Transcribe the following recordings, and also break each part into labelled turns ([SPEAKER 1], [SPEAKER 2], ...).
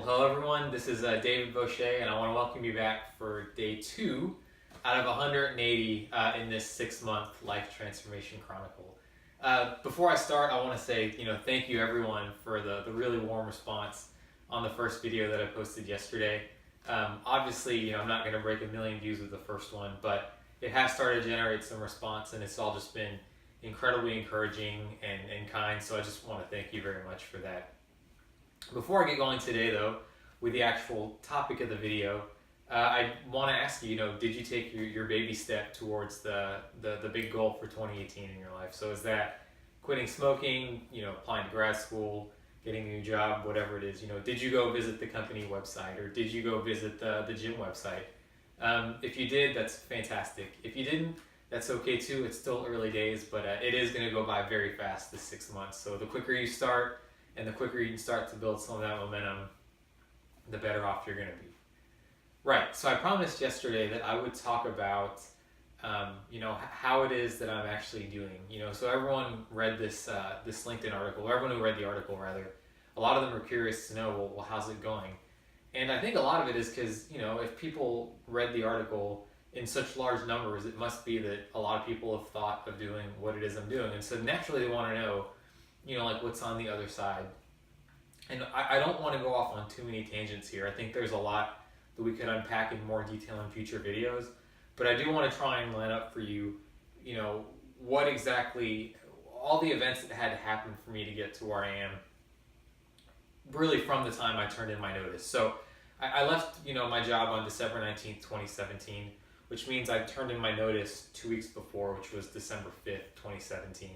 [SPEAKER 1] well, hello everyone. This is David Boucher, and I want to welcome you back for day 2 out of 180 in this 6-month life transformation chronicle. Before I start, I want to say, thank you everyone for the really warm response on the first video that I posted yesterday. Obviously, I'm not going to break 1 million views with the first one, but it has started to generate some response, and it's all just been incredibly encouraging and kind. So I just want to thank you very much for that. Before I get going today, though, with the actual topic of the video, I want to ask you, did you take your baby step towards the big goal for 2018 in your life? So is that quitting smoking, applying to grad school, getting a new job, whatever it is? Did you go visit the company website, or did you go visit the gym website? If you did, that's fantastic. If you didn't, that's okay too. It's still early days, but it is going to go by very fast this 6 months. So the quicker you start, and the quicker you can start to build some of that momentum, the better off you're going to be. Right, so I promised yesterday that I would talk about, how it is that I'm actually doing. So everyone read this LinkedIn article, or everyone who read the article rather, a lot of them are curious to know, well, how's it going? And I think a lot of it is because, if people read the article in such large numbers, it must be that a lot of people have thought of doing what it is I'm doing. And so naturally they want to know, what's on the other side. And I don't want to go off on too many tangents here. I think there's a lot that we could unpack in more detail in future videos. But I do want to try and line up for you, what exactly, all the events that had to happen for me to get to where I am, really from the time I turned in my notice. So I left, my job on December 19th, 2017, which means I turned in my notice 2 weeks before, which was December 5th, 2017.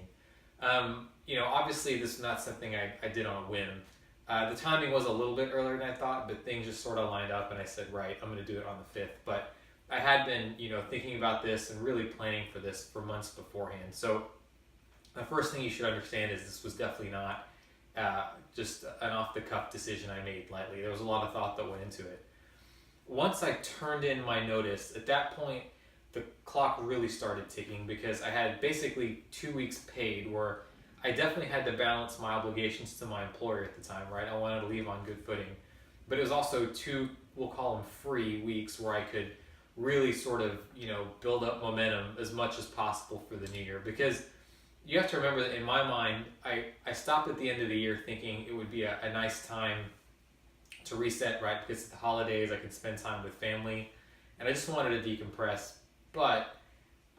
[SPEAKER 1] Obviously this is not something I did on a whim. The timing was a little bit earlier than I thought, but things just sort of lined up and I said, right, I'm going to do it on the 5th. But I had been, thinking about this and really planning for this for months beforehand. So the first thing you should understand is this was definitely not just an off-the-cuff decision I made lightly. There was a lot of thought that went into it. Once I turned in my notice, at that point, the clock really started ticking because I had basically 2 weeks paid where I definitely had to balance my obligations to my employer at the time, right? I wanted to leave on good footing. But it was also 2, we'll call them free weeks, where I could really sort of, build up momentum as much as possible for the new year. Because you have to remember that in my mind, I stopped at the end of the year thinking it would be a nice time to reset, right? Because it's the holidays, I could spend time with family, and I just wanted to decompress. But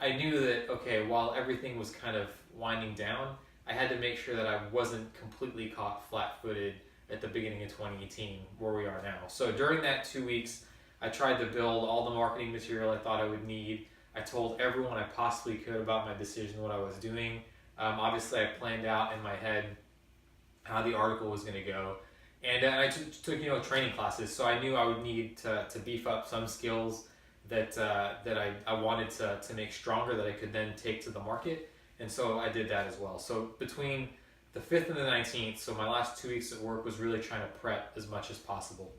[SPEAKER 1] I knew that, okay, while everything was kind of winding down, I had to make sure that I wasn't completely caught flat-footed at the beginning of 2018, where we are now. So during that 2 weeks, I tried to build all the marketing material I thought I would need. I told everyone I possibly could about my decision, what I was doing. Obviously, I planned out in my head how the article was going to go. And I took training classes, so I knew I would need to beef up some skills that I wanted to make stronger, that I could then take to the market. And so I did that as well. So between the 5th and the 19th, so my last 2 weeks at work, was really trying to prep as much as possible.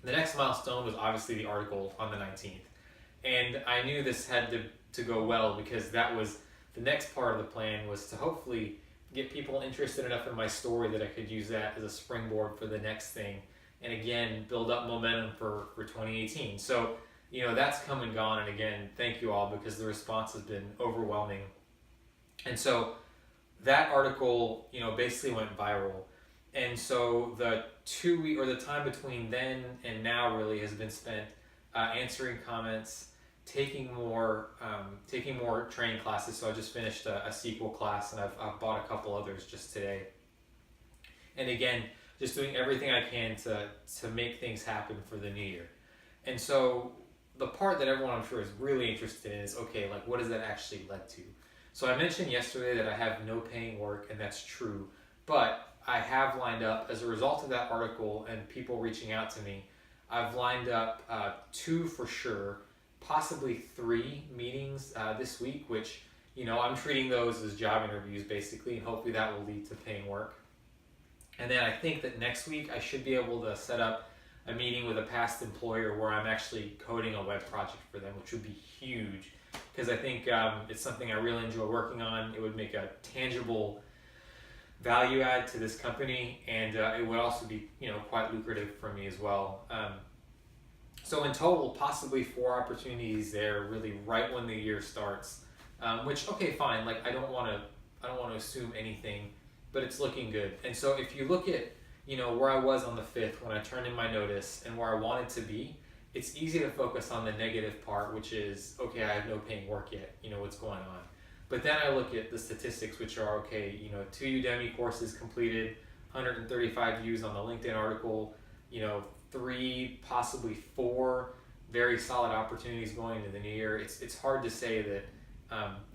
[SPEAKER 1] The next milestone was obviously the article on the 19th. And I knew this had to go well, because that was the next part of the plan, was to hopefully get people interested enough in my story that I could use that as a springboard for the next thing. And again, build up momentum for 2018. So, that's come and gone. And again, thank you all, because the response has been overwhelming. And so that article, basically went viral. And so the 2 week, or the time between then and now, really has been spent answering comments, taking more training classes. So I just finished a SQL class, and I've bought a couple others just today. And again, just doing everything I can to make things happen for the new year. And so the part that everyone, I'm sure, is really interested in is, okay, what has that actually led to? So I mentioned yesterday that I have no paying work, and that's true, but I have lined up, as a result of that article and people reaching out to me, I've lined up 2 for sure, possibly 3 meetings this week, which, I'm treating those as job interviews basically, and hopefully that will lead to paying work. And then I think that next week I should be able to set up a meeting with a past employer where I'm actually coding a web project for them, which would be huge, because I think it's something I really enjoy working on. It would make a tangible value add to this company, and it would also be, you know, quite lucrative for me as well. So in total, possibly 4 opportunities there, really right when the year starts. Which, okay, fine. Like I don't want to assume anything, but it's looking good. And so if you look at, you know, where I was on the 5th when I turned in my notice and where I wanted to be, it's easy to focus on the negative part, which is, okay, I have no paying work yet. You know, what's going on. But then I look at the statistics, which are, okay, you know, 2 Udemy courses completed, 135 views on the LinkedIn article, you know, 3, possibly 4 very solid opportunities going into the new year. It's hard to say that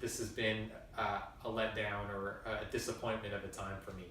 [SPEAKER 1] this has been a letdown or a disappointment of a time for me.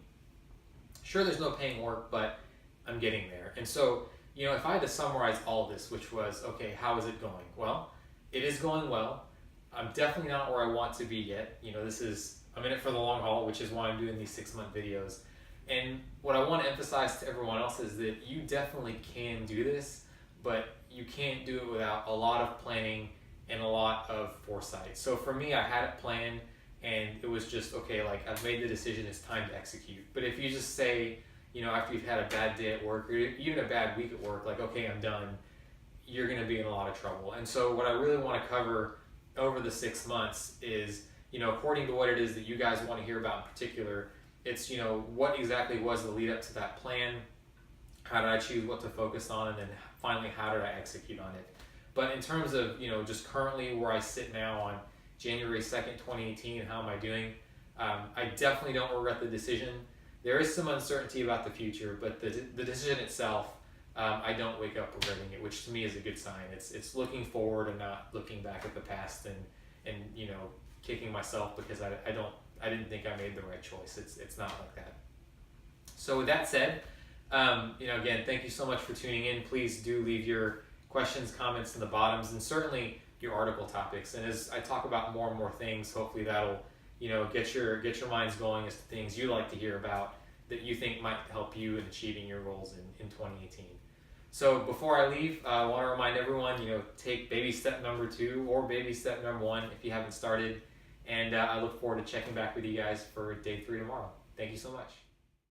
[SPEAKER 1] Sure, there's no paying work, but I'm getting there. And so, you know, if I had to summarize all of this, which was, okay, how is it going? Well, it is going well. I'm definitely not where I want to be yet. You know, I'm in it for the long haul, which is why I'm doing these 6-month videos. And what I want to emphasize to everyone else is that you definitely can do this, but you can't do it without a lot of planning and a lot of foresight. So for me, I had it planned, and it was just, okay, like I've made the decision, it's time to execute. But if you just say, you know, after you've had a bad day at work or even a bad week at work, like, okay, I'm done, you're going to be in a lot of trouble. And so what I really want to cover over the 6 months is, you know, according to what it is that you guys want to hear about in particular, it's, you know, what exactly was the lead up to that plan, how did I choose what to focus on, and then finally, how did I execute on it. But in terms of, you know, just currently where I sit now on January 2nd, 2018, how am I doing? I definitely don't regret the decision. There is some uncertainty about the future, but the decision itself, I don't wake up regretting it, which to me is a good sign. It's looking forward and not looking back at the past and you know, kicking myself because I didn't think I made the right choice. It's not like that. So with that said, you know, again, thank you so much for tuning in. Please do leave your questions, comments in the bottoms, and certainly your article topics. And as I talk about more and more things, hopefully that'll, you know, get your minds going as to things you like to hear about that you think might help you in achieving your goals in 2018. So before I leave, I want to remind everyone, you know, take baby step number 2 or baby step number 1 if you haven't started. And I look forward to checking back with you guys for day 3 tomorrow. Thank you so much.